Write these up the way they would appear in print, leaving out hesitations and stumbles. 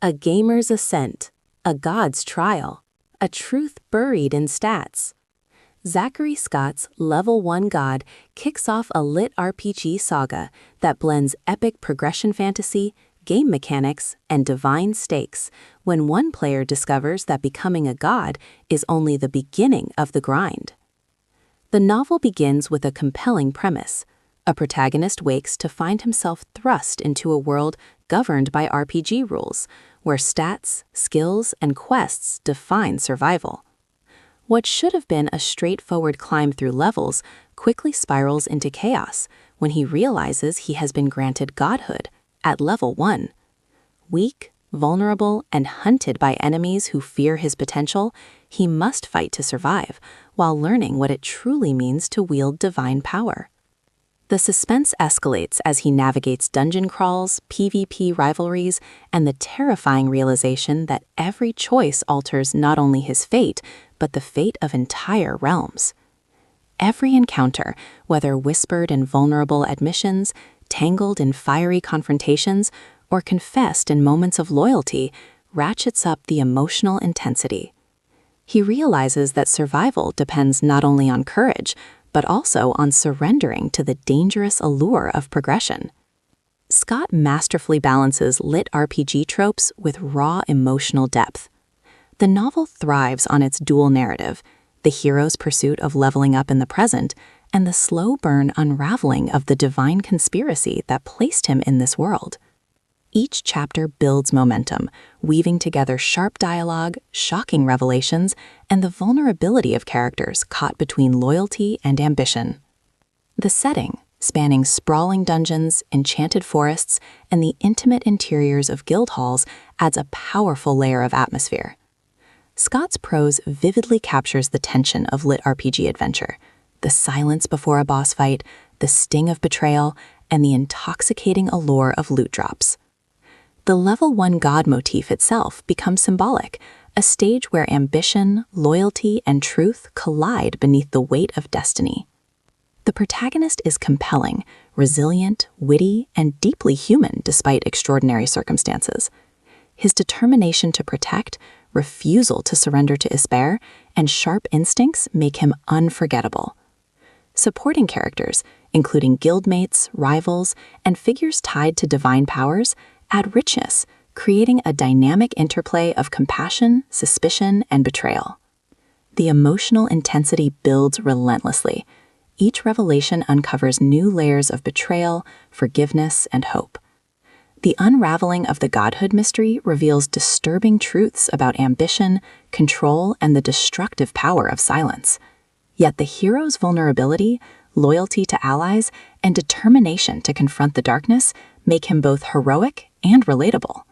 A gamer's ascent, a god's trial, a truth buried in stats. Zachary Scott's Level 1 God kicks off a LitRPG saga that blends epic progression fantasy, game mechanics, and divine stakes when one player discovers that becoming a god is only the beginning of the grind. The novel begins with a compelling premise. A protagonist wakes to find himself thrust into a world governed by RPG rules, where stats, skills, and quests define survival. What should have been a straightforward climb through levels quickly spirals into chaos when he realizes he has been granted godhood at Level 1. Weak, vulnerable, and hunted by enemies who fear his potential, he must fight to survive while learning what it truly means to wield divine power. The suspense escalates as he navigates dungeon crawls, PvP rivalries, and the terrifying realization that every choice alters not only his fate, but the fate of entire realms. Every encounter, whether whispered in vulnerable admissions, tangled in fiery confrontations, or confessed in moments of loyalty, ratchets up the emotional intensity. He realizes that survival depends not only on courage, but also on surrendering to the dangerous allure of progression. Scott masterfully balances LitRPG tropes with raw emotional depth. The novel thrives on its dual narrative, the hero's pursuit of leveling up in the present, and the slow burn unraveling of the divine conspiracy that placed him in this world. Each chapter builds momentum, weaving together sharp dialogue, shocking revelations, and the vulnerability of characters caught between loyalty and ambition. The setting, spanning sprawling dungeons, enchanted forests, and the intimate interiors of guild halls, adds a powerful layer of atmosphere. Scott's prose vividly captures the tension of LitRPG adventure, the silence before a boss fight, the sting of betrayal, and the intoxicating allure of loot drops. The Level 1 God motif itself becomes symbolic, a stage where ambition, loyalty, and truth collide beneath the weight of destiny. The protagonist is compelling, resilient, witty, and deeply human despite extraordinary circumstances. His determination to protect, refusal to surrender to despair, and sharp instincts make him unforgettable. Supporting characters, including guildmates, rivals, and figures tied to divine powers, add richness, creating a dynamic interplay of compassion, suspicion, and betrayal. The emotional intensity builds relentlessly. Each revelation uncovers new layers of betrayal, forgiveness, and hope. The unraveling of the godhood mystery reveals disturbing truths about ambition, control, and the destructive power of silence. Yet the hero's vulnerability, loyalty to allies, and determination to confront the darkness make him both heroic and relatable.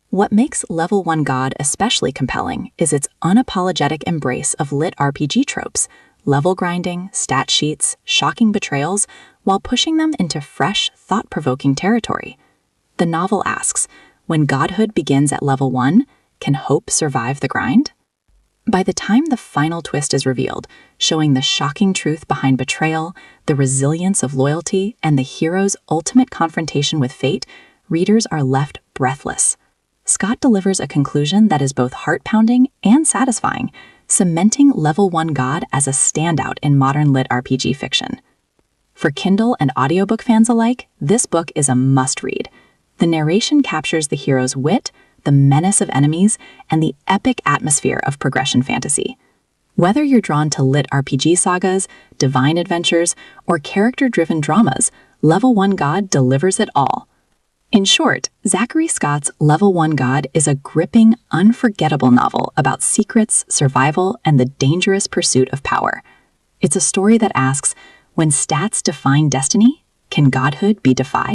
What makes Level 1 God especially compelling is its unapologetic embrace of LitRPG tropes, level grinding, stat sheets, shocking betrayals, while pushing them into fresh, thought-provoking territory. The novel asks, when godhood begins at Level 1, can hope survive the grind? By the time the final twist is revealed, showing the shocking truth behind betrayal, the resilience of loyalty, and the hero's ultimate confrontation with fate, readers are left breathless. Scott delivers a conclusion that is both heart-pounding and satisfying, cementing Level 1 God as a standout in modern LitRPG fiction. For Kindle and audiobook fans alike, this book is a must-read. The narration captures the hero's wit, the menace of enemies, and the epic atmosphere of progression fantasy. Whether you're drawn to LitRPG sagas, divine adventures, or character-driven dramas, Level 1 God delivers it all. In short, Zachary Scott's Level 1 God is a gripping, unforgettable novel about secrets, survival, and the dangerous pursuit of power. It's a story that asks, when stats define destiny, can godhood be defied?